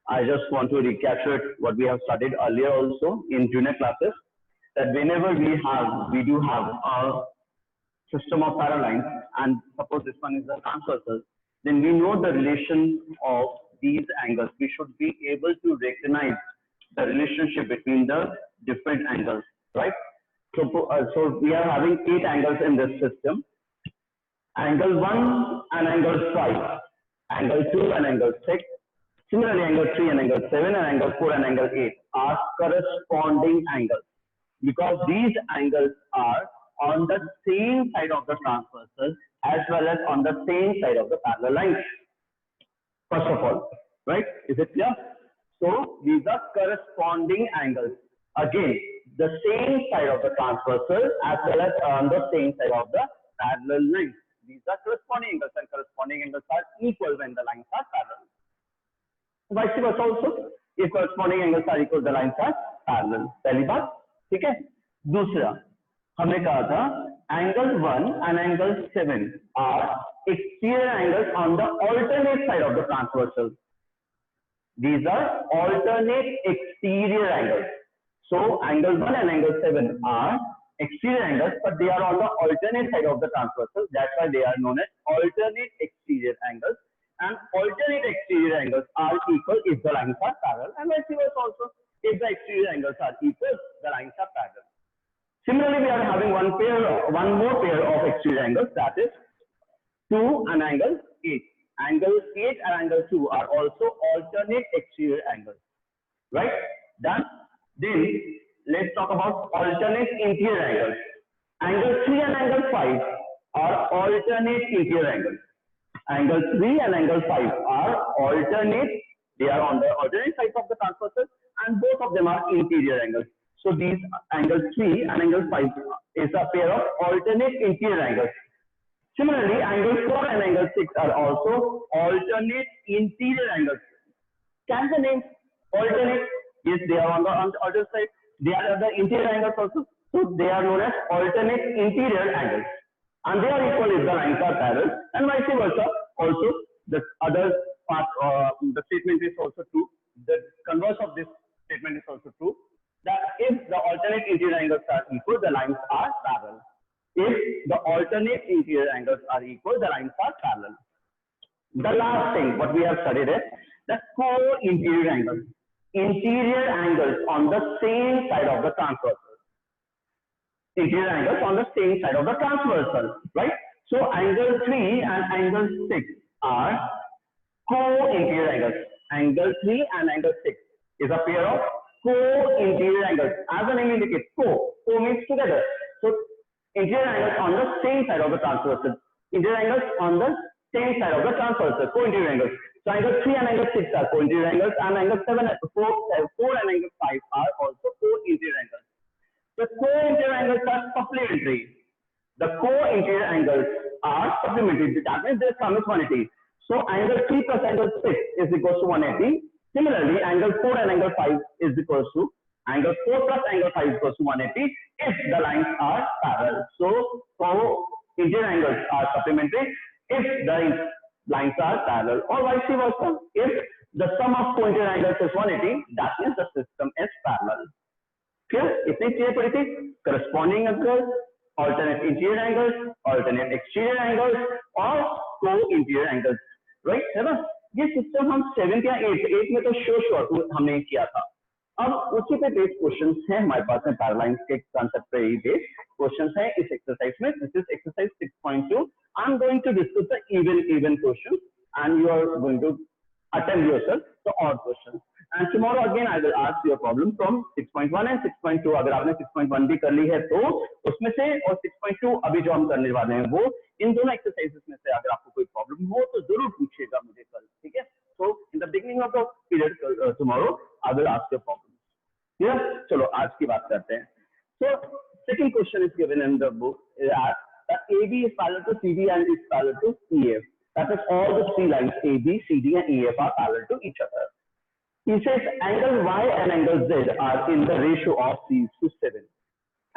I just want to recapture what we have studied earlier also in junior classes, that whenever we do have a system of parallel lines, and suppose this one is the transversal, then we know the relation of these angles. We should be able to recognize the relationship between the different angles, right? So we are having 8 angles in this system: angle 1 and angle 5, angle 2 and angle 6. Similarly, angle 3 and angle 7 and angle 4 and angle 8 are corresponding angles, because these angles are on the same side of the transversal as well as on the same side of the parallel lines. First of all, right? Is it clear? So these are corresponding angles. Again, the same side of the transversal as well as on the same side of the parallel lines. These are corresponding angles, and corresponding angles are equal when the lines are parallel. Vice versa also, if corresponding angles are equal, the lines are parallel. पहली बात, ठीक है? दूसरा, हमने कहा था angle 1 and angle 7 are exterior angles on the alternate side of the transversal. These are alternate exterior angles. So angle 1 and angle 7 are exterior angles, but they are on the alternate side of the transversal. That's why they are known as alternate exterior angles. And alternate exterior angles are equal if the lines are parallel, and vice versa also. If the exterior angles are equal, the lines are parallel. Similarly, we are having one more pair of exterior angles, that is 2 and angle 8. Angle 8 and angle 2 are also alternate exterior angles, right? Done. Then let's talk about alternate interior angles. Angle 3 and angle 5 are alternate interior angles. Angle 3 and angle 5 are alternate. They are on the alternate sides of the transversal, and both of them are interior angles. So these angle 3 and angle 5 is a pair of alternate interior angles. Similarly, angle 4 and angle 6 are also alternate interior angles. Can the name alternate? Yes, they are on the other side. They are the interior angles also. So they are known as alternate interior angles. And they are equal if the lines are parallel, and vice versa. Also, the other part, the statement is also true. The converse of this statement is also true, that if the alternate interior angles are equal, the lines are parallel. If the alternate interior angles are equal, the lines are parallel. The last thing what we have studied is the co-interior angles. Interior angles on the same side of the transversal. Interior angles on the same side of the transversal, right? So angle 3 and angle 6 are co-interior angles. Angle 3 and angle 6 is a pair of co-interior angles. As the name indicates, co means together. So interior angles on the same side of the transversal. Interior angles on the same side of the transversal, co-interior angles. So angle 3 and angle 6 are co-interior angles, and angle 4 and angle 5 are also co-interior angles. The co-interior angles are supplementary. The co-interior angles are supplementary. That means their sum is 180. So angle 3 plus angle 6 is equals to 180. Similarly, angle 4 and angle 5 is equals to angle 4 plus angle 5 is equals to 180 if the lines are parallel. So co-interior angles are supplementary if the lines are parallel, or vice versa. If the sum of co-interior angles is 180, that means the system is parallel. Clear? इतनी clear पड़ी थी? Corresponding angles, alternate interior angles, alternate exterior angles, और co-interior angles, right? है ना? ये system हम 7th या 8th में तो श्योर हमने किया था. अब उसी पे बेस्ड क्वेश्चंस हैं हमारे पास में, पैरालाइंस के कांसेप्ट पे ही बेस्ड क्वेश्चंस हैं इस एक्सरसाइज में. This is exercise 6.2. I am going to discuss the even question, and you are going to attempt yourself the odd questions. And tomorrow again I will ask you a problem from 6.1 and 6.2. अगर आपने 6.1 भी कर ली है तो उसमें से, और 6.2 अभी जो हम करने वाले हैं वो, इन दोनों एक्सरसाइजेस में से अगर आपको कोई प्रॉब्लम हो तो जरूर पूछिएगा मुझे कल, ठीक है? So in the beginning of the period tomorrow I will ask your problems. Yeah? चलो आज की बात करते हैं. So second question is given in the book that AB is parallel to CD and is parallel to EF. That is, all the three lines AB, CD, and EF are parallel to each other. He says angle Y and angle Z are in the ratio of 3:7.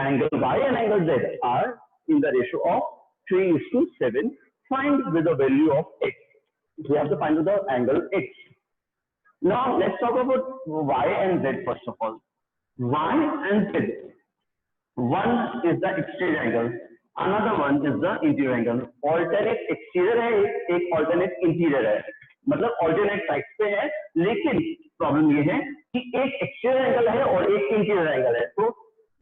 Angle Y and angle Z are in the ratio of 3:7. Find with the value of X. We have to find the angle X. Now let's talk about y and z first of all. Y and z. One is the exterior angle, another one is the interior angle. Alternate exterior है, एक alternate interior है, मतलब alternate sides पे है, लेकिन problem ये है कि एक exterior angle है और एक interior angle है, तो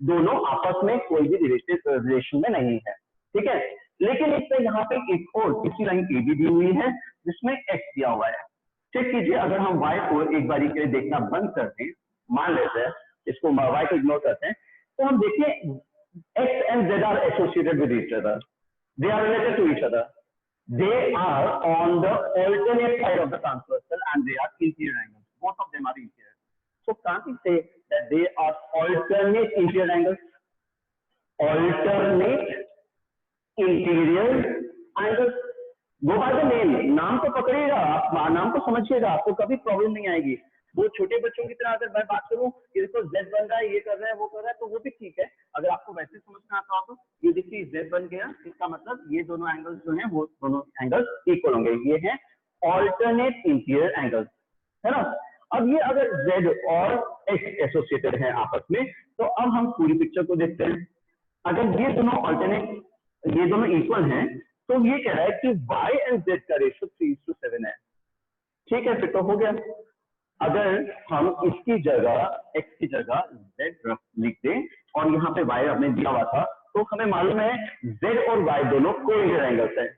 दोनों आपस में कोई भी रिलेशन में नहीं है, ठीक है। लेकिन इस पे यहाँ पे एक और तीसरी लाइन ए भी दी हुई है जिसमें x दिया हुआ है। चेक कीजिए, अगर हम y को एक बारी के लिए देखना बंद कर दें, मान लेते हैं इसको y को इग्नोर करते हैं, तो हम देखिए x and z are associated with each other, they are related to each other, they are on the alternate side of the transversal and they are interior angles, both of them are interior. So can't we say that they are alternate interior angles? Alternate interior angles. Go by the name, नाम तो पकड़िएगा आप, नाम तो समझिएगा, आपको कभी problem नहीं आएगी। वो छोटे बच्चों की तरह अगर मैं बात करूं कि देखो z बन रहा है, ये कर रहा है, वो कर रहा है, तो वो भी ठीक है। अगर आपको वैसे समझना आता हो तो ये देखिए z बन गया, इसका मतलब ये दोनों एंगल्स जो हैं वो दोनों एंगल्स इक्वल होंगे, ये हैं ऑल्टरनेट इंटीरियर एंगल्स, है ना। अब ये अगर z और x एसोसिएटेड है आपस में, तो अब हम पूरी पिक्चर को देखते हैं। अगर ये दोनों ऑल्टरनेट, ये दोनों इक्वल हैं, तो ये कह रहा है कि y एंड z का रेशियो 3:7 है, ठीक है, फिर तो हो गया। अगर हम इसकी जगह x की जगह z लिख दें और यहाँ पे y हमने दिया हुआ था, तो हमें मालूम है z और y दोनों कोइंसिडेंट एंगल्स हैं,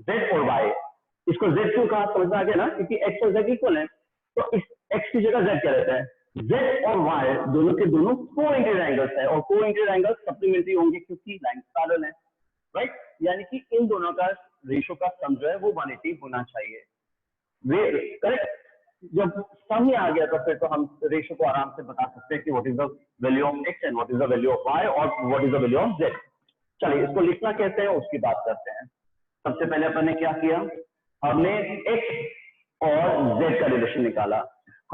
z और y। इसको z क्यों कहा, समझ में आ गया ना, क्योंकि x और z इक्वल है, तो इस x की जगह z क्या रहता है, z और y दोनों के दोनों कोइंसिडेंट एंगल्स है, और कोइंसिडेंट एंगल्स सप्लीमेंट्री होंगे क्योंकि लाइन पैरेलल है, राइट। यानी कि इन दोनों का रेशियो का सम जो है वो 180 होना चाहिए, करेक्ट। जब सम ही आ गया तो फिर तो हम रेशियो को आराम से बता सकते हैं कि what is the value of x and what is the value of y और what is the value of z। चलिए इसको लिखना कैसे है उसकी बात करते हैं। सबसे पहले अपन ने क्या किया, हमने x और z का रिलेशन निकाला,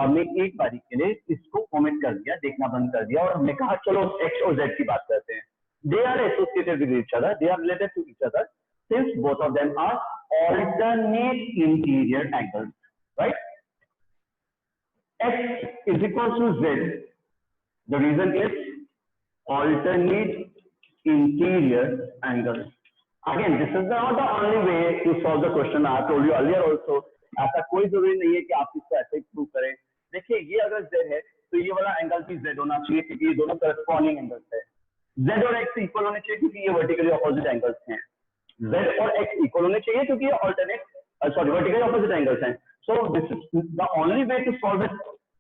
हमने एक बारी के लिए इसको ओमिट कर दिया, देखना बंद कर दिया, और हमने कहा चलो x और z की बात करते हैं। They are associated with each other, they are related to each other since both of them are alternate interior angles, right? X is equal to z. The reason is alternate interior angles. Again, this is not the only way to solve the question. I told you earlier also. ऐसा कोई जरूरी नहीं है कि आप इसको ऐसे prove करें। देखिए ये अगर z है तो ये वाला एंगल भी z होना चाहिए क्योंकि ये दोनों करस्पॉन्डिंग एंगल्स है। z और x इक्वल होने चाहिए क्योंकि ये वर्टिकली ऑपोजिट एंगल्स हैं। z और x इक्वल होने चाहिए क्योंकि ये ऑल्टरनेट वर्टिकली ऑपोजिट एंगल्स हैं। So this is the only way to solve it.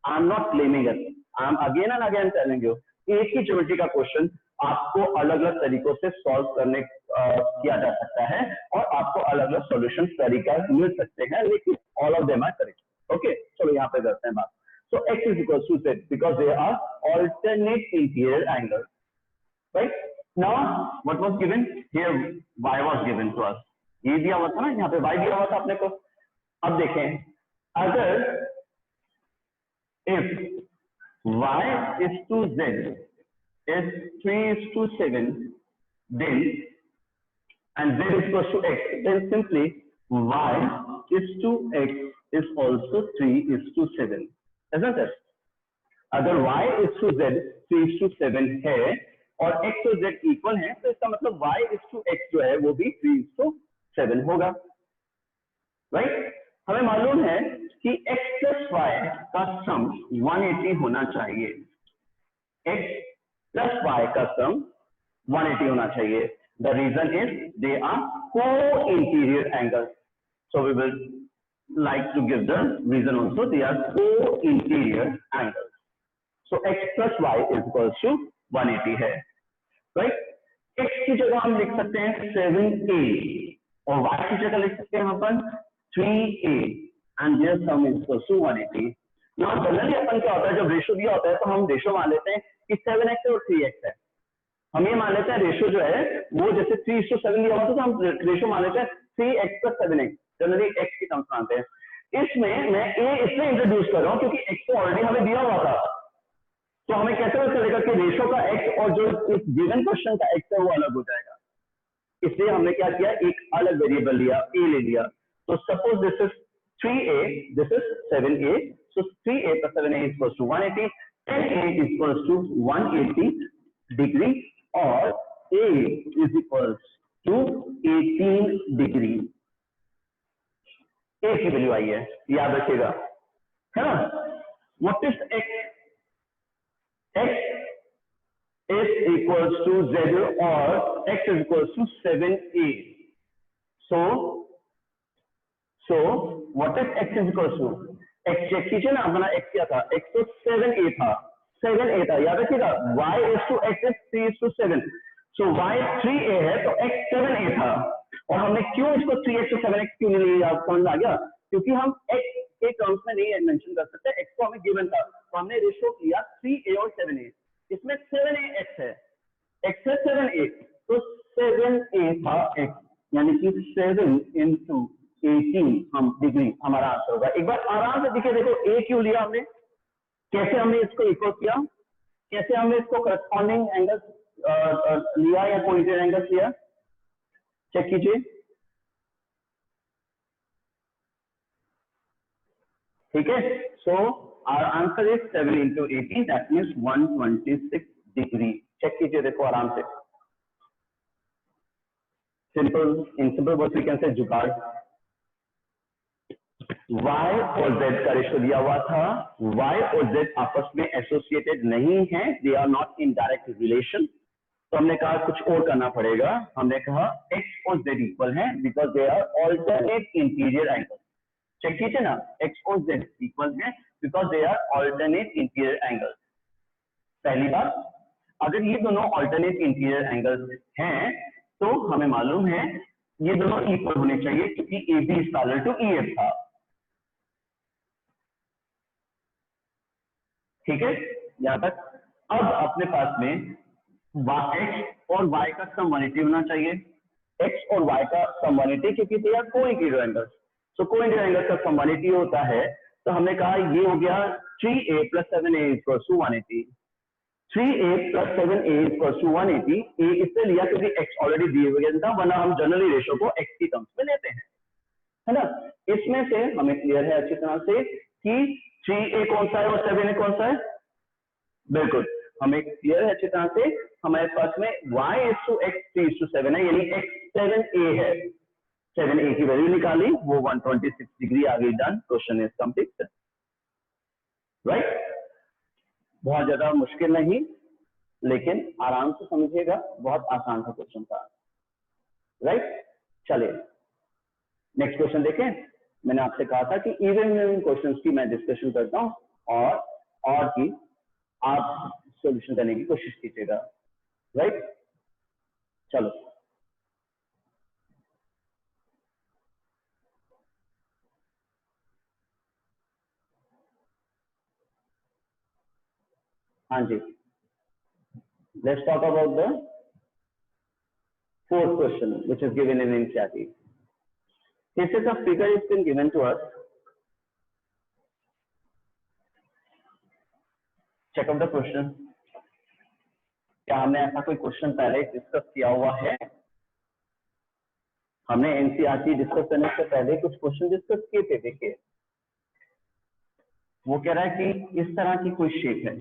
I am not claiming it. I am again and again telling you. एक ही geometry का question आपको अलग अलग तरीकों से सॉल्व करने किया जा सकता है और आपको अलग अलग सॉल्यूशन तरीका मिल सकते हैं, लेकिन all of them are correct. Okay, चलो यहाँ पे करते हैं बात। So x is equal to z because they are alternate interior angles, right? Now what was given here? Y was given to us. ये दिया हुआ था ना, यहाँ पे y दिया हुआ था अपने को। अब देखें, अगर if y is to z is 3:7, then and z is equal to x, then simply y is to x is also 3:7, isn't it? अगर y is to z 3:7 है और x और z इक्वल है, तो इसका मतलब y is to x जो है वो भी 3:7 होगा, राइट? हमें मालूम है कि x प्लस y का सम 180 होना चाहिए, x प्लस y का सम 180 होना चाहिए। The reason is they are co-interior angles. So we will like to give the reason also. They are co-interior angles. So x plus y is equal to 180 है, right? x की जगह हम लिख सकते हैं 7a और y की जगह लिख सकते हैं अपन 3a and their sum is equal to 180. Now generally अपन क्या होता है, जब रेशियो दिया होता है तो हम रेशियो मान लेते हैं कि 7x और 3x है। हम ये मान लेते हैं रेशियो जो है वो जैसे 3:7 दिया हुआ था तो हम रेशियो मान लेते हैं 3x plus 7x, generally x की टर्म्स मानते हैं। इसमें मैं a इसलिए इंट्रोड्यूस कर रहा हूँ क्योंकि x तो ऑलरेडी हमें दिया हुआ था, तो हमें कैसे पता चलेगा कि रेशियो का x और जो इस गिवन क्वेश्चन का x है वो अलग हो जाएगा। इसलिए हमने क्या किया, एक अलग वेरिएबल लिया, a ले लिया। तो suppose this is 3a, this is 7a, so 3a plus 7a is equals to 180, 10a is equals to 180 degree, और a is equals to 18 degree. a की वैल्यू आई है, याद रखिएगा, है ना. What is x? x is equals to z, or x is equals to 7a. So what is x is equals to? x check कीजिए ना, अपना x क्या था, x तो 7a था, 7a था, याद रखिएगा. y is to x is 3 is to 7, so y 3a है तो x 7a था. और हमने क्यों इसको 3x to 7x क्यों नहीं लिया, आप समझ आ गया? क्योंकि हम x के टर्म्स में नहीं मेंशन कर सकते, x को हमें गिवन था, तो हमने रेशियो लिया 3a और 7a. इसमें 7a x है, x है 7a, तो 7a था x, यानी कि 7 into 18 हम डिग्री हमारा आंसर होगा. एक बार आराम से देखिए, देखो a क्यों लिया हमने, कैसे हमने इसको इक्वल किया, कैसे हमने इसको करस्पॉन्डिंग एंगल लिया या कोइंसिडेंट एंगल लिया, चेक कीजिए. ठीक है, so our answer is 7 into 18, that means 126 degree. Check कीजिए, देखो आराम से, simple, in simple words we can say जुगाड़. y और z का रेशियो दिया हुआ था, y और z आपस में एसोसिएटेड नहीं है, they are not in direct relation, तो हमने कहा कुछ और करना पड़ेगा. हमने कहा x और z इक्वल हैं because they are alternate interior angle. Check कीजिए ना, x और z इक्वल हैं because they are alternate interior angle. पहली बात, अगर ये दोनों ऑल्टरनेट इंटीरियर एंगल्स हैं तो हमें मालूम है ये दोनों इक्वल होने चाहिए, क्योंकि AB is parallel to EF था. ठीक है, यहां तक. अब अपने पास में x और y का सम 180 होना चाहिए, x और y का सम 180, क्योंकि they are coincident angles. So coincident angles का सम 180 होता है, तो हमने कहा ये हो गया 3a plus 7a equals to 180. 3a plus 7a equals to 180. a इससे लिया क्योंकि x ऑलरेडी दिए हुए था, वरना हम जनरली रेशियो को x की टर्म्स में लेते हैं, है ना. इसमें से हमें क्लियर है अच्छी तरह से कि 3a कौन सा है और 7a कौन सा है. बिल्कुल हमें क्लियर है अच्छी तरह से. हमारे पास में y is to x 3 is to 7 है, यानी x 7a है. 7a की वैल्यू निकाली, वो 126 डिग्री आ गई. Done, question is complete. Right, बहुत ज्यादा मुश्किल नहीं, लेकिन आराम से समझिएगा, बहुत आसान सा क्वेश्चन था. राइट, चलिए नेक्स्ट क्वेश्चन देखें. मैंने आपसे कहा था कि इवन क्वेश्चंस की मैं डिस्कशन करता हूं और की आप सॉल्यूशन करने की कोशिश कीजिएगा. राइट, चलो हाँ जी, let's talk about the fourth question which is given in NCERT. This is a figure is been given to us. Check out the question. क्या हमने ऐसा कोई क्वेश्चन पहले डिस्कस किया हुआ है? हमने NCERT डिस्कस करने से पहले कुछ क्वेश्चन डिस्कस किए थे. देखिए, वो कह रहा है कि इस तरह की कोई शेप है,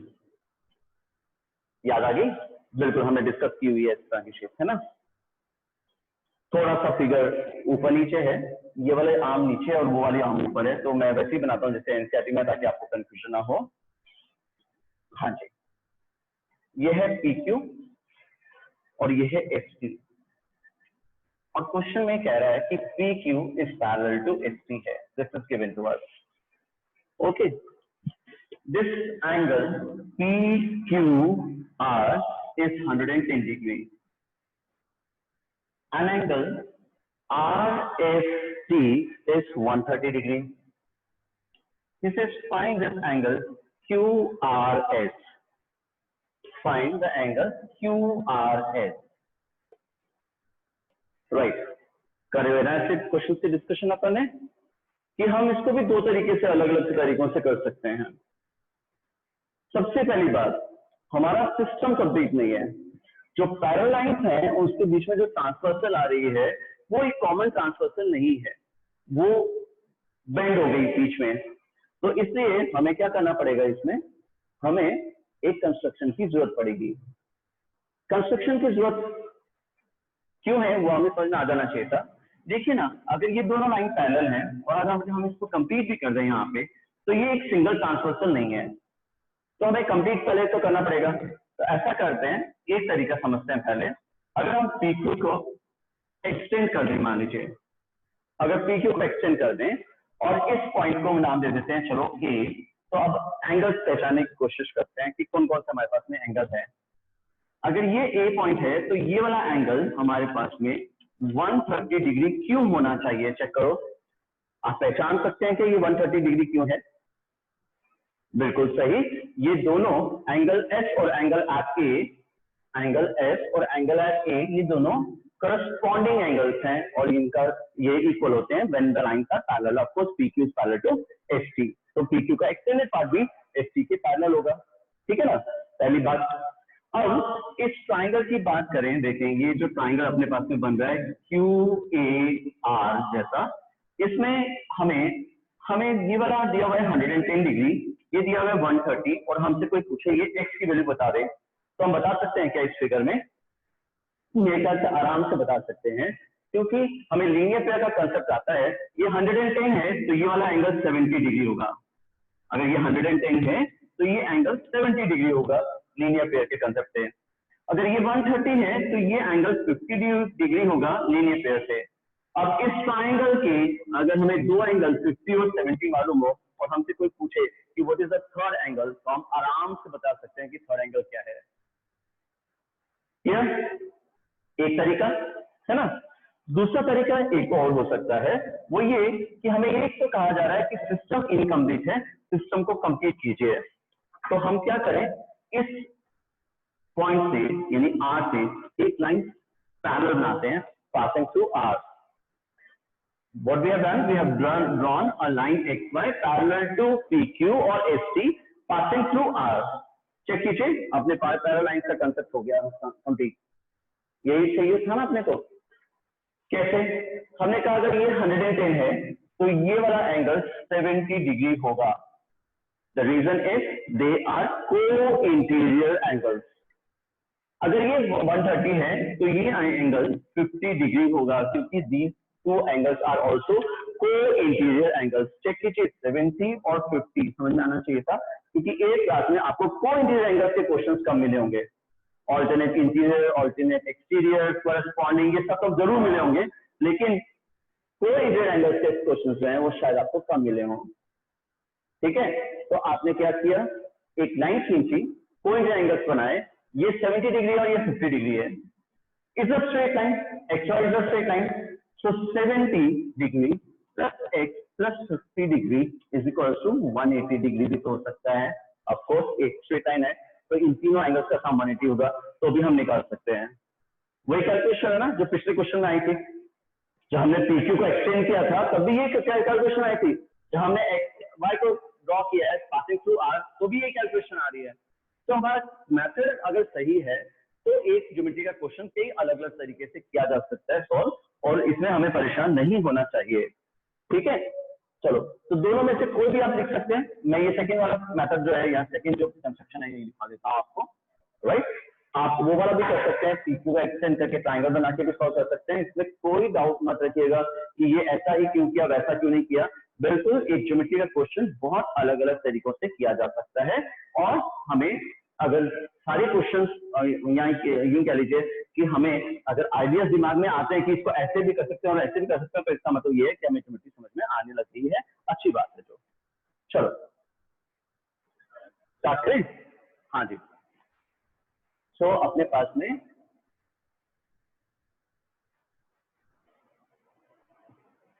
याद आ गई? बिल्कुल, हमने डिस्कस की हुई है इस तरह की शेप, है ना. थोड़ा सा फिगर ऊपर नीचे है, ये वाले आर्म नीचे और वो वाली आर्म ऊपर है, तो मैं वैसे ही बनाता हूँ जैसे एनसीईआरटी में, ताकि आपको कंफ्यूजन ना हो. हाँ जी, ये है PQ और ये है ST, और क्वेश्चन में कह रहा है कि PQ is parallel to ST है. This is given to us. Okay, this angle PQR is 110 degree. An angle RST is 130 degree. He says find this angle QRS. Find the angle QRS. Right. करे हुए ना ऐसे question से discussion अपन है कि हम इसको भी दो तरीके से, अलग अलग तरीकों से कर सकते हैं. सबसे पहली बात, हमारा सिस्टम कंप्लीट नहीं है. जो पैरेलल लाइंस हैं उसके बीच में जो ट्रांसवर्सल आ रही है वो एक कॉमन ट्रांसवर्सल नहीं है, वो बेंड हो गई बीच में। तो इसलिए हमें क्या करना पड़ेगा, इसमें हमें एक कंस्ट्रक्शन की जरूरत पड़ेगी। कंस्ट्रक्शन की जरूरत क्यों है वो हमें समझ में आ जाना चाहिए था। देखिए ना, अगर ये दोनों लाइन पैरेलल हैं और अगर हम इसको कंप्लीट भी कर रहे हैं यहाँ पे, तो ये एक सिंगल ट्रांसवर्सल नहीं है, तो हमें कंप्लीट पहले तो करना पड़ेगा। तो ऐसा करते हैं, एक तरीका समझते हैं पहले। अगर हम PQ को एक्सटेंड कर दें, मान लीजिए अगर PQ को एक्सटेंड कर दें और इस पॉइंट को नाम दे देते हैं चलो A, तो अब एंगल्स पहचानने की कोशिश करते हैं कि कौन कौन से हमारे पास में एंगल है। अगर ये A पॉइंट है तो ये वाला एंगल हमारे पास में 130 डिग्री क्यों होना चाहिए, चेक करो। आप पहचान सकते हैं कि ये 130 डिग्री क्यों है। बिल्कुल सही, ये दोनों एंगल S और एंगल A, एंगल S और एंगल A, ये दोनों करस्पॉन्डिंग एंगल्स हैं और इनका ये इक्वल होते हैं when the lines are parallel. Of course PQ is parallel to ST, तो PQ का एक्सटेंडेड पार्ट भी ST के पैरेलल होगा। ठीक है ना, पहली बात। अब इस ट्राइंगल की बात करें, देखें ये जो ट्राइंगल अपने पास में बन रहा है QAR जैसा, इसमें हमें ये वाला दिया हुआ है 110 डिग्री, ये दिया हुआ है 130, और हमसे कोई पूछे ये x की वैल्यू बता दे, तो हम बता सकते हैं क्या इस फिगर में? मेरे ख्याल से आराम से बता सकते हैं, क्योंकि हमें लीनियर पेयर का कंसेप्ट आता है। ये 110 है तो ये वाला एंगल 70 डिग्री होगा। अगर ये 110 है तो ये एंगल 70 डिग्री होगा लीनियर पेयर के कंसेप्ट से। अगर ये 130 है तो ये एंगल 50 डिग्री होगा लीनियर पेयर से। अब इस ट्राइंगल के अगर हमें दो एंगल 50 और 70 मालूम हो और हमसे कोई पूछे कि what is the third angle, तो हम आराम से बता सकते हैं कि थर्ड एंगल क्या है। एक तरीका है ना। दूसरा तरीका एक और हो सकता है, वो ये कि हमें एक तो कहा जा रहा है कि सिस्टम इनकम्प्लीट है, सिस्टम को कंप्लीट कीजिए। तो हम क्या करें, इस पॉइंट से यानी R से एक लाइन पैरेलल बनाते हैं passing through R. What we have done, we have drawn a line XY parallel to PQ और ST passing through R. Check कीजिए, अपने पास पैरेलल लाइन का कंसेप्ट हो गया कंप्लीट। यही चाहिए था ना अपने को। कैसे? हमने कहा अगर ये 110 है तो ये वाला एंगल 70 डिग्री होगा। The reason is they are co-interior angles. अगर ये 130 है तो ये एंगल 50 डिग्री होगा, क्योंकि these two angles are also co-interior angles. Check कीजिए, 70 और 50 समझ में आना चाहिए था, क्योंकि एक क्लास में आपको co-interior angles के क्वेश्चंस कम मिले होंगे। Alternate interior, alternate exterior, corresponding, ये सब तो जरूर मिले होंगे, लेकिन को-इंटीरियर एंगल्स के क्वेश्चंस जो हैं वो शायद आपको कम मिले हों। ठीक है, तो आपने क्या किया, एक लाइन खींची, को-इंटीरियर एंगल्स बनाए, ये 70 डिग्री और ये 50 डिग्री है। Is a straight line, x is a straight line, so 70 degree plus x plus 50 degree is equal to 180 degree भी तो हो सकता है। ऑफ कोर्स एक स्ट्रेट लाइन है तो इन तीनों एंगल्स का सम 180 होगा, तो भी हम निकाल सकते हैं। वही कैलकुलेशन है ना जो पिछले क्वेश्चन में आई थी, जब हमने PQ को एक्सटेंड किया था तब भी ये कैलकुलेशन आई थी। जब हमने y को ड्रॉ किया है पासिंग थ्रू R, तो भी ये कैलकुलेशन आ रही है। तो हमारा मेथड अगर सही है तो एक ज्योमेट्री का क्वेश्चन कई अलग अलग तरीके से किया जा सकता है सॉल्व, और इसमें हमें परेशान नहीं होना चाहिए। ठीक है, चलो, तो दोनों में से कोई भी आप लिख सकते हैं। मैं ये सेकंड वाला मेथड जो है, यहाँ सेकंड जो कंस्ट्रक्शन है ये लिखा देता हूँ आपको, राइट। आप वो वाला भी कर सकते हैं, PQ का एक्सटेंड करके ट्राइंगल बना के भी सॉल्व कर सकते हैं। इसमें कोई डाउट मत रखिएगा कि ये ऐसा ही क्यों किया, वैसा क्यों नहीं किया। बिल्कुल एक ज्योमेट्री का क्वेश्चन बहुत अलग अलग तरीकों से किया जा सकता है, और हमें अगर सारे क्वेश्चन यहाँ यूं कह लीजिए कि हमें अगर आइडियाज दिमाग में आते हैं कि इसको ऐसे भी कर सकते हैं और ऐसे भी कर सकते हैं, तो इसका मतलब ये है कि हमें ज्योमेट्री समझ में आने लग रही है। अच्छी बात है। जो चलो स्टार्ट करें। हाँ जी, तो अपने पास में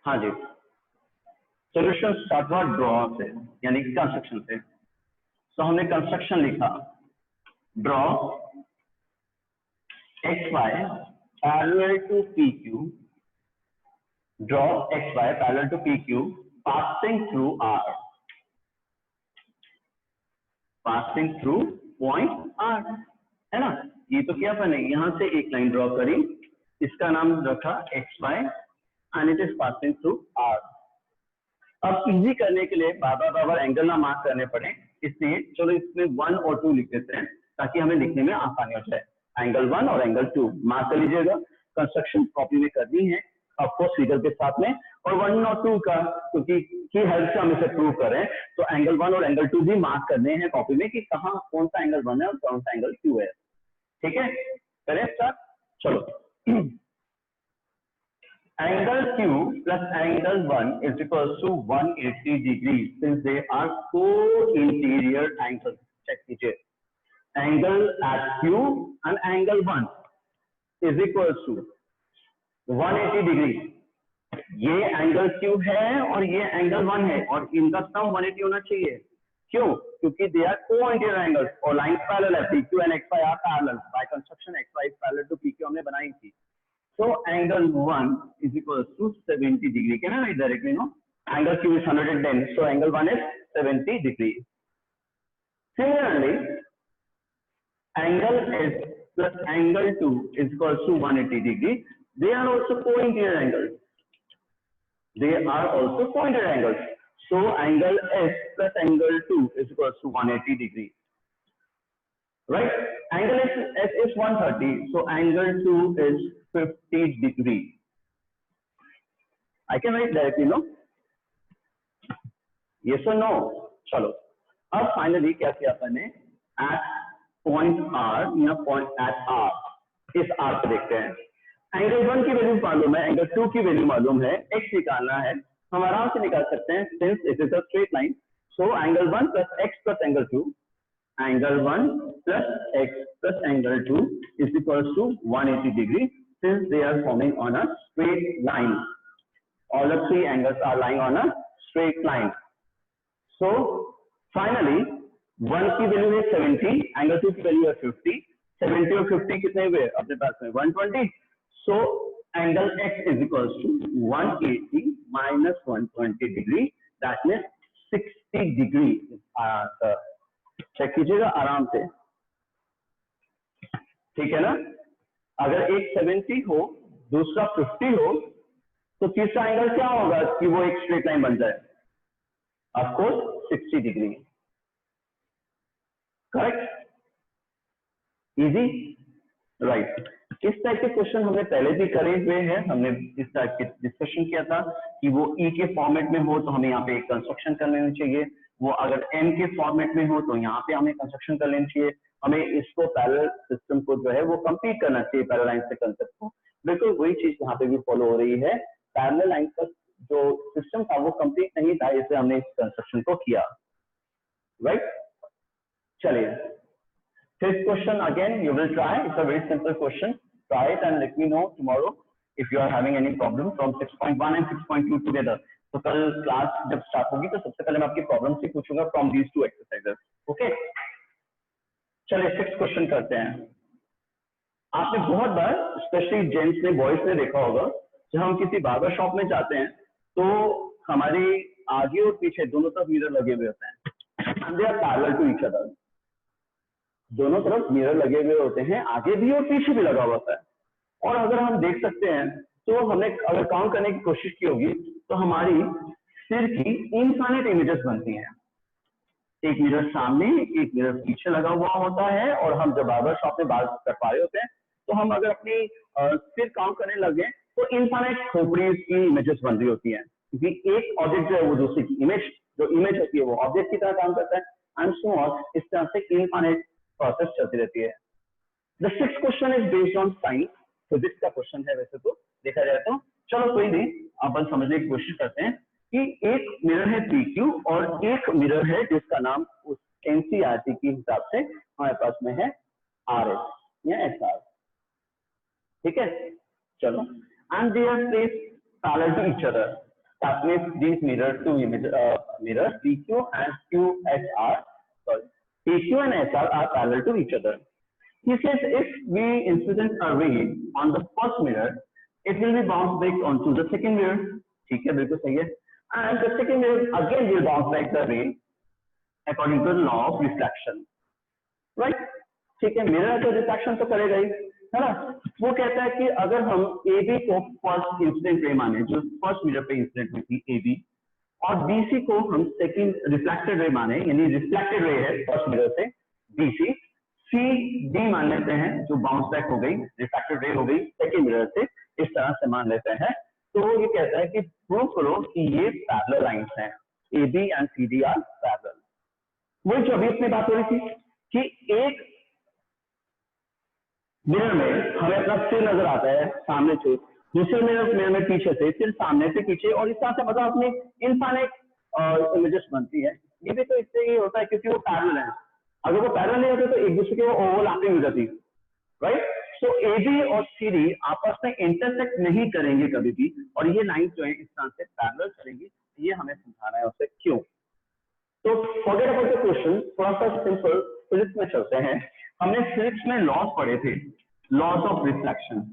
हाँ जी सोल्यूशन स्टार्ट हुआ ड्रॉ से, यानी कंस्ट्रक्शन से। तो हमने कंस्ट्रक्शन लिखा, draw XY parallel to PQ, draw XY parallel to PQ passing through R, passing through point R, है ना। ये तो क्या बने, यहां से एक लाइन ड्रॉ करी, इसका नाम रखा XY and it is passing through R। अब इजी करने के लिए बार बार एंगल ना मार्क करने पड़े, इसलिए चलो इसमें 1 और 2 लिख देते हैं ताकि हमें लिखने में आसानी हो जाए। एंगल 1 और एंगल 2 मार्क कर लीजिएगा। कंस्ट्रक्शन कॉपी में करनी है ऑफकोर्स फिगर के साथ में, और 1 और 2 का क्योंकि की हेल्प से हम इसे प्रूव करें तो एंगल 1 और एंगल 2 भी मार्क करने हैं कॉपी में कि कहाँ कौन सा एंगल 1 है और कौन सा एंगल 2 है। ठीक है, करें स्टार्ट। चलो angle Q plus angle 1 is equals to 180 degrees since they are co-interior angles. Check कीजिए, angle at Q and angle 1 is equals to 180 degree. ये एंगल Q है और ये एंगल 1 है और इनका सम 180 होना चाहिए। क्यों? क्योंकि दे आर co-interior angles और लाइंस पैरेलल है, PQ and XY are parallel by construction XY is parallel to PQ हमने बनाई थी। So angle 1 is equals to 70 degree. Can I write directly? No. Angle Q is 110. So angle 1 is 70 degree. Similarly, angle S plus angle 2 is equals to 180 degree. They are also co-interior angles. They are also co-interior angles. So angle S plus angle 2 is equals to 180 degree. Right? Angle S is 130. So angle 2 is 50 degree. I can write directly, no? Yes or no? चलो, अब finally क्या किया अपने at point R या point at R, इस R को देखते हैं। एंगल 1 की वैल्यू मालूम है, एंगल 2 की वैल्यू मालूम है, x निकालना है, हम आराम से निकाल सकते हैं since it is a straight line. So angle 1 plus x plus angle 2, angle 1 plus x plus angle 2 is equals to 180 degree. Since they are forming on a straight line, all the three angles are lying on a straight line. So finally 1 की value है 70, angle 2 की value है 50, 70 और 50 कितने हुए अपने पास में 120. So angle x is equals to 180 minus 120 degree, that means 60 degree. Check कीजिएगा आराम से, ठीक है ना? अगर एक 70 हो दूसरा 50 हो तो तीसरा एंगल क्या होगा कि वो एक स्ट्रेट लाइन बन जाए? Of course 60 degree. Correct? Easy, right. इस टाइप के क्वेश्चन हमने पहले भी करे हुए हैं, हमने इस टाइप के डिस्कशन किया था कि वो ई के फॉर्मेट में हो तो हमें यहाँ पे एक कंस्ट्रक्शन कर लेनी चाहिए, वो अगर एम के फॉर्मेट में हो तो यहाँ पे हमें कंस्ट्रक्शन कर लेनी चाहिए, हमें इसको पैरेलल सिस्टम को जो है वो कंप्लीट करना चाहिए, पैरेलल लाइन से कंसेप्ट को। बिल्कुल वही चीज यहाँ पे भी फॉलो हो रही है, पैरेलल लाइन का जो सिस्टम था वो कंप्लीट नहीं था, इसलिए हमने इस कंस्ट्रक्शन को किया। राइट, चलिए fifth question again you will try, it's a very simple question, try it and let me know tomorrow if you are having any problem from 6.1 and 6.2 together. तो कल क्लास जब स्टार्ट होगी तो सबसे पहले मैं आपकी प्रॉब्लम से पूछूंगा from these two exercises. Okay, चलिए 6th क्वेश्चन करते हैं। आपने बहुत बार स्पेशली जेंट्स ने बॉयज ने देखा होगा, जब हम किसी बार्बर शॉप में जाते हैं तो हमारे आगे और पीछे दोनों तरफ मिरर लगे हुए होते हैं, and they are parallel to each other. दोनों तरफ मिरर लगे हुए होते हैं, आगे भी और पीछे भी लगा हुआ होता है। और अगर हम देख सकते हैं तो हमने अगर काउंट करने की कोशिश की होगी तो हमारी सिर की इनफाइनाइट इमेजेस बनती हैं, एक मिरर सामने एक मिरर पीछे लगा हुआ होता है, और हम जब बार्बर शॉप में बाल कटवा रहे होते हैं तो हम अगर अपनी सिर काउंट करने लगे तो इनफाइनाइट खोपड़ी की इमेजेस बन रही होती हैं, क्योंकि एक ऑब्जेक्ट जो है वो दूसरे की इमेज जो इमेज होती है वो ऑब्जेक्ट की तरह काम करता है, एंड सो ऑन, इस तरह से इनफाइनाइट प्रोसेस चलती रहती है। The 6th question is based on science, physics का क्वेश्चन है वैसे तो देखा जाए तो, चलो कोई नहीं, अपन समझने की कोशिश करते हैं कि एक मिरर है PQ और एक मिरर है जिसका नाम उस NCERT के हिसाब से हमारे पास में है RS या SR, ठीक है? चलो, and they are placed parallel to each other, that means these mirrors PQ and QSR, sorry, PQ and SR are parallel to each other. He says if we incident a ray on the first mirror, it will be bounced back onto the second mirror. ठीक है, बिल्कुल सही है। And the second mirror again will bounce back the ray according to the law of reflection. Right? ठीक है, mirror तो reflection तो करेगा ही, है ना? वो कहता है कि अगर हम AB को फर्स्ट इंसिडेंट रे माने, जो फर्स्ट मिरर पे इंसिडेंट हुई थी AB, और BC को हम सेकंड रिफ्लेक्टेड रे माने, यानी रिफ्लेक्टेड रे है फर्स्ट मिरर से BC, CD मान लेते हैं जो बाउंस बैक हो गई, रिफ्लेक्टेड रे हो गई सेकंड मिरर से, इस तरह से मान लेते हैं। तो ये कहता है कि प्रूव करो कि ये पैरेलल लाइंस हैं, AB and CD are parallel. वही जो अभी अपनी बात हो रही थी कि एक मिरर में हमें अपना सिर नजर आता है सामने से, दूसरे मिरर में पीछे से, फिर सामने से पीछे, और इस तरह से मतलब अपनी इनफाइनाइट इमेजेस बनती है। ये भी तो इससे ही होता है क्योंकि वो पैरेलल है। अगर वो पैरेलल नहीं होते तो एक दूसरे के वो ओवरलैपिंग हो जाती, राइट। सो AB और CD आपस में इंटरसेक्ट नहीं करेंगे कभी भी, और ये लाइन जो है इस तरह से पैरेलल करेंगी। ये हमें समझाना है उससे क्यों। तो फॉरगेट अबाउट द क्वेश्चन, थोड़ा सा सिंपल फिजिक्स में चलते हैं। हमने फिजिक्स में लॉज पढ़े थे, लॉज ऑफ रिफ्लेक्शन,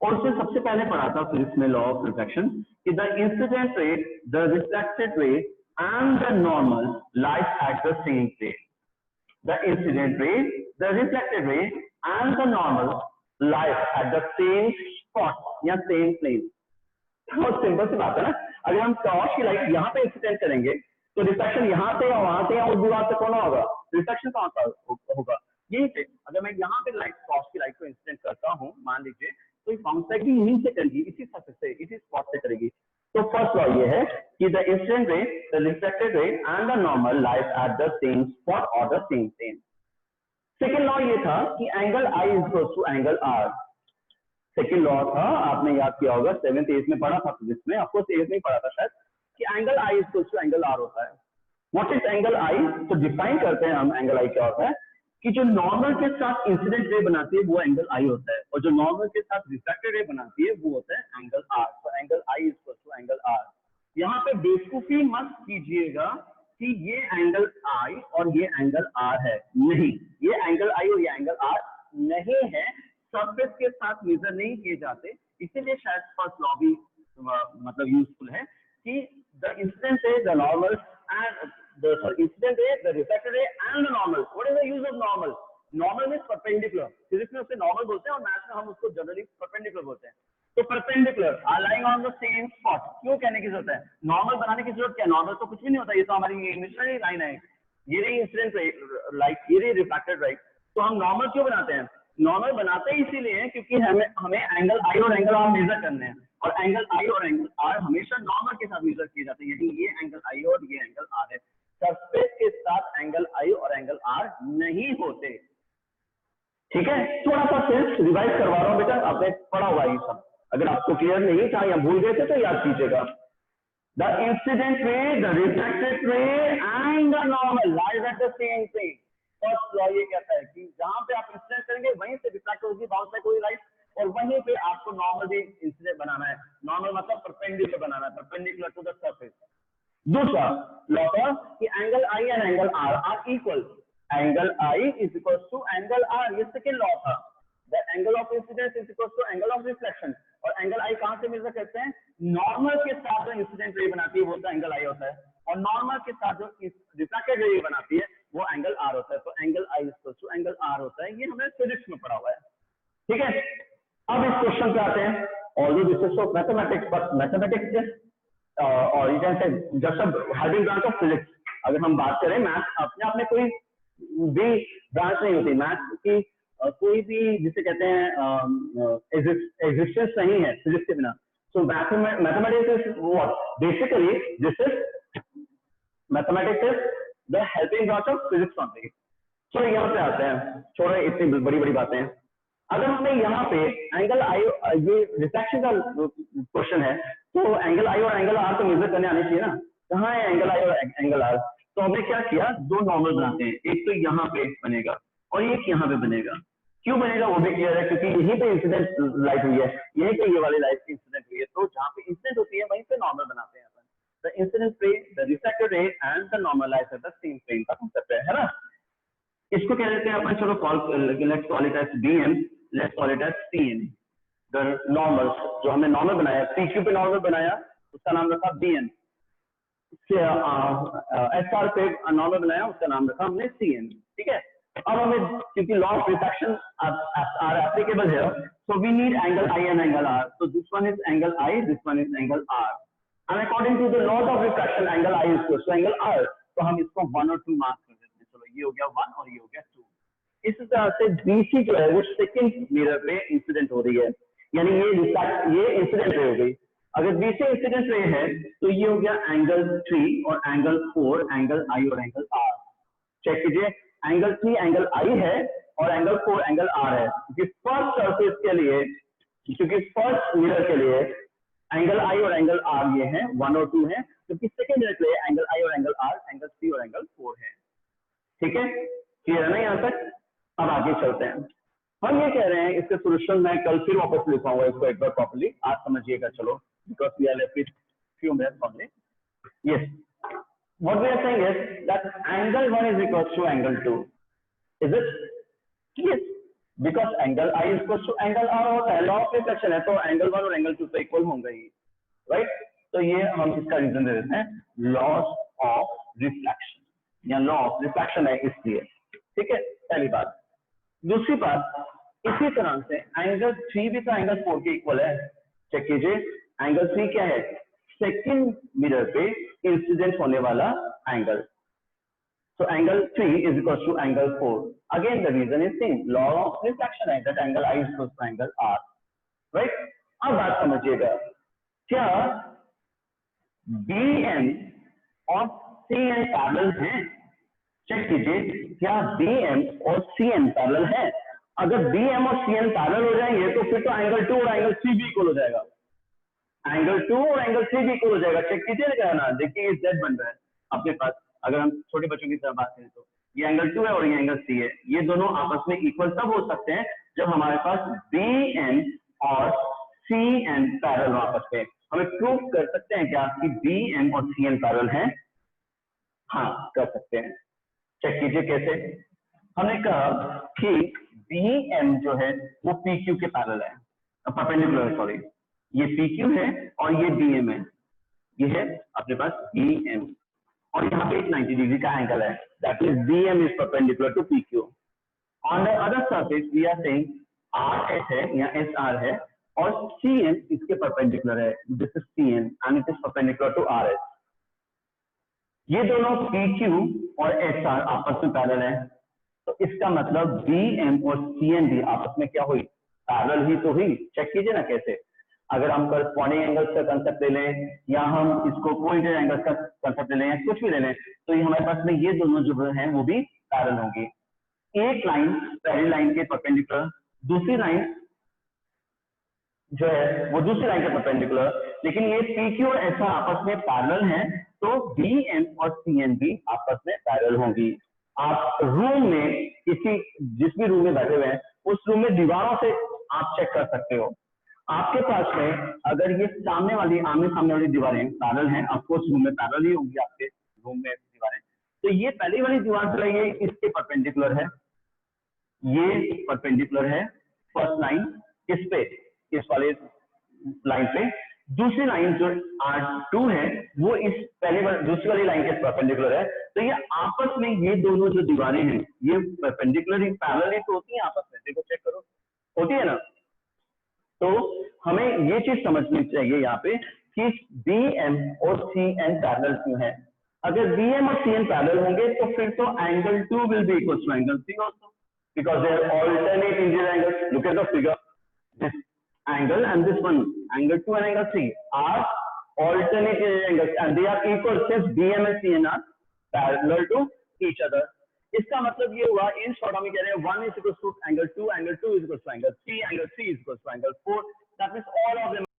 और उससे सबसे पहले पढ़ा था फिजिक्स में लॉ ऑफ रिफ्लेक्शन कि the incident ray, the reflected ray and the normal lies at the same plane. The incident ray, the reflected ray and the normal lies at the same spot या same plane. बहुत simple सी बात है ना। अगर हम torch की light यहाँ पे इंसिडेंट करेंगे तो रिफ्लेक्शन यहाँ से या वहां से या उस दीवार से कौन होगा, रिफ्लेक्शन कहाँ का होगा, यहीं से। अगर मैं यहाँ पे लाइट टॉर्च की लाइट को इंसिडेंट करता हूँ मान लीजिए, तो बाउंस बैक भी यहीं से करेगी, इसी सरफेस से, इसी स्पॉट से करेगी। तो फर्स्ट लॉ ये है कि the incident ray, the reflected ray and the normal lies at the same spot और the same plane. Second law ये था कि angle I is equal to angle R। Second law था, आपने याद किया होगा, 7th 8th में पढ़ा था फिजिक्स में, आपको 8th में पढ़ा था शायद, कि angle I is equal to angle R होता है। What is angle I? तो डिफाइन करते हैं हम एंगल I क्या होता है कि जो नॉर्मल के साथ इंसिडेंट रे बनाती है वो एंगल I होता है, और जो नॉर्मल के साथ रिफ्लेक्टेड रे बनाती है वो होता है एंगल R। तो angle I is equal to angle R। यहाँ पे बेवकूफी मत कीजिएगा कि ये एंगल I और ये एंगल R है, नहीं, ये एंगल I और ये एंगल R नहीं है, सरफेस के साथ मेजर नहीं किए जाते, इसीलिए शायद फर्स्ट लॉ भी मतलब यूजफुल है कि the incident ray, the normal and the incident ray, the reflected ray and the normal. What is the use of normal? Normal means perpendicular. Physics में उसे normal बोलते हैं और मैथ्स में हम उसको जनरली perpendicular बोलते हैं। तो perpendicular are lying on the same spot. क्यों कहने की जरूरत है? नॉर्मल बनाने की जरूरत क्या है? नॉर्मल तो कुछ भी नहीं होता, ये तो हमारी इमेजिनरी लाइन है। ये रही इंसिडेंट लाइट, ये रही रिफ्लेक्टेड लाइट। तो हम नॉर्मल क्यों बनाते हैं? नॉर्मल बनाते ही इसीलिए क्योंकि हमें एंगल I और एंगल R मेजर करने हैं, और एंगल I और एंगल R हमेशा नॉर्मल के साथ मेजर किए जाते हैं, यानी ये एंगल I और ये एंगल R है। सरफेस के साथ एंगल I और एंगल R नहीं होते। ठीक है, थोड़ा सा सिर्फ रिवाइज करवा रहा हूं बेटा, आपने पढ़ा हुआ ये सब, अगर आपको क्लियर नहीं था या भूल गए थे तो याद कीजिएगा। The incident ray, the reflected ray and the normal lies at the same plane. First law ये कहता है कि जहां पे आप इंसिडेंट करेंगे वहीं से रिफ्लेक्ट होगी, बाउंस बैक होगी लाइट, और वहीं पे आपको नॉर्मल भी इंसिडेंट बनाना है। नॉर्मल मतलब परपेंडिकुलर बनाना है, परपेंडिकुलर टू द सरफेस। दूसरा लॉ था कि angle I and angle R are equal, angle I is equal to angle R, ये सेकंड लॉ था। The angle of incidence is equal to angle of reflection, और angle I कहां से major करते हैं? नॉर्मल के साथ जो इंसिडेंट रे बनाती है वो तो एंगल I होता है, और नॉर्मल के साथ जो रिफ्लेक्टेड रे बनाती है वो एंगल R होता है। तो angle I is equal to angle R होता है, ये हमने फिजिक्स में पढ़ा हुआ है। ठीक है, अब इस क्वेश्चन पे आते हैं। Although this is of mathematics, but mathematics और you can say just a helping branch of physics. अगर हम बात करें, मैथ अपने आप में कोई भी ब्रांच नहीं होती, मैथ की कोई भी जिसे कहते हैं एग्जिस्टेंस नहीं है फिजिक्स के बिना। So mathematics is what basically this is mathematics is the helping branch of physics only. चलो यहाँ पे आते हैं, छोड़ो इतनी बड़ी बड़ी बातें। अगर हमें यहाँ पे एंगल I, ये रिफ्लेक्शन का क्वेश्चन है, तो एंगल I और एंगल R को मेजर करने आने चाहिए ना। कहाँ है एंगल I और एंगल R? तो हमने क्या किया, दो नॉर्मल बनाते हैं, एक तो यहाँ पे बनेगा और एक यहाँ पे बनेगा। क्यों बनेगा वो भी क्लियर है, क्योंकि यहीं पे इंसिडेंट लाइट हुई है, यहीं पे ये वाली लाइट इंसिडेंट हुई है, तो जहाँ पे इंसिडेंट होती है वहीं पे नॉर्मल बनाते हैं अपन। The incident ray, the reflected ray and the normal light at the same plane का कांसेप्ट है ना। इसको क्या कहते हैं अपन, चलो let's call it as BN, let's call it as CN। The normal, जो हमने नॉर्मल बनाया, PQ पे नॉर्मल बनाया, उसका नाम रखा BN। SR पे नॉर्मल बनाया, उसका नाम रखा हमने CN। ठीक है, अब हमें क्योंकि law of reflection are applicable है, so we need angle I and angle R। So this one is angle I, this one is angle R. And according to the laws of refraction angle I equals to angle R, तो हम इसको 1 और 2 mark कर देते हैं। चलो ये हो गया 1 और ये हो गया 2। इस तरह से BC जो है वो सेकंड मिरर पे इंसिडेंट हो रही है, यानी ये इंसिडेंट रे हो गई। अगर BC इंसिडेंट रे है तो ये हो गया एंगल 3 और एंगल 4, एंगल I और एंगल R। चेक कीजिए, एंगल 3 एंगल I है और एंगल 4 एंगल R है। फर्स्ट सरफेस के लिए, क्योंकि फर्स्ट मिरर के लिए एंगल I और एंगल R ये है 1 और 2 है, क्योंकि सेकंड मिरर के लिए एंगल I और एंगल R एंगल 3 और एंगल 4 है। ठीक है, क्लियर है ना यहाँ तक? अब आगे चलते हैं। हम ये कह रहे हैं, इसके सोल्यूशन मैं कल फिर वापस लिखवाऊंगा इसको एक बार प्रॉपर्ली, आज समझिएगा। चलो, because we are left with few minutes only. Yes, what we are saying is that angle 1 is equals to angle 2. Is it? Yes, because angle I is equals to angle R होता है, law of reflection है, तो angle 1 और angle 2 तो equal होंगे ही, right? तो ये हम इसका रीजन दे देते हैं, लॉस ऑफ रिफ्लेक्शन या लॉ ऑफ रिफ्लेक्शन है इसलिए। ठीक है, पहली बात। दूसरी बात, इसी तरह से एंगल 3 भी तो एंगल 4 के इक्वल है। चेक कीजिए, एंगल 3 क्या है? सेकंड मिरर पे इंसिडेंट होने वाला angle. So angle 3 is equals to angle 4. Again, the reason is same. Law of reflection है that angle I is equals to angle R. Right? अब बात समझिएगा, क्या BM और CN पैरेलल हैं? चेक कीजिए, क्या BM और CN पैरेलल है? अगर BM और CN पैरेलल हो जाएंगे तो फिर तो एंगल 2 और एंगल 3 भी इक्वल हो जाएगा। एंगल 2 और एंगल 3 भी इक्वल हो जाएगा। चेक कीजिए ना, देखिए ये Z बन रहा है अपने पास। अगर हम छोटे बच्चों की तरह बात करें तो ये एंगल 2 है और ये एंगल 3 है। ये दोनों आपस में इक्वल तब हो सकते हैं जब हमारे पास BM और CN पैरेलल आपस में। हमें प्रूव कर सकते हैं क्या कि BM और CN पैरेलल हैं? हाँ, कर सकते हैं। चेक कीजिए कैसे। हमने कहा कि BM जो है वो PQ के पैरेलल है, परपेंडिकुलर, सॉरी, ये PQ है और ये BM है। ये है अपने पास BM और यहाँ पे 90 डिग्री का एंगल है, that is BM is perpendicular to PQ। On the other surface we are saying RS है या SR है और CN इसके परपेंडिकुलर है, this is CN and it is perpendicular to RS। ये दोनों PQ और SR आपस में पैरेलल है, तो इसका मतलब BM और CN भी आपस में क्या हुई? पैरेलल ही तो हुई। चेक कीजिए ना कैसे। अगर हम करस्पॉन्डिंग एंगल्स का कंसेप्ट ले लें या हम इसको कोइंसिडेंट एंगल्स का कंसेप्ट ले लें या कुछ भी ले लें, तो ये हमारे पास में ये दोनों जो हैं वो भी पैरेलल होंगी। एक लाइन पहली लाइन के परपेंडिकुलर, दूसरी लाइन जो है वो दूसरी लाइन के परपेंडिकुलर, लेकिन ये PQ और SR आपस में पैरेलल हैं, तो BM और CN भी आपस में पैरेलल होंगी। आप रूम में जिस भी रूम में बैठे हुए हैं उस रूम में दीवारों से आप चेक कर सकते हो। आपके पास में अगर ये सामने सामने वाली दीवारें पैरेलल हैं, ऑफकोर्स रूम में पैरेलल ही होंगी आपके रूम में दीवारें, तो ये पहली वाली दीवार जो है ये इसके परपेंडिकुलर है, ये परपेंडिकुलर है फर्स्ट लाइन इस पे, इस वाले लाइन पे। दूसरी लाइन जो R2 है वो इस दूसरी वाली लाइन के परपेंडिकुलर है, तो ये आपस में ये दोनों जो दीवारें हैं ये परपेंडिकुलर ही पैरेलल ही तो होती हैं आपस में। देखो चेक करो, होती है ना। तो हमें ये चीज समझनी चाहिए यहाँ पे कि BM और CN पैरेलल क्यों है। अगर BM और CN पैरेलल होंगे तो फिर तो angle 2 will be equal to angle 3 also because they are alternate interior angles. Look at the figure. This angle and this one, angle 2 and angle 3 are alternate interior angles and they are equal since BM and CN are parallel to each other. इसका मतलब ये हुआ, in short हम कह रहे हैं 1 is equals to angle 2 is equals to angle 3 is equals to angle 4, that means all of them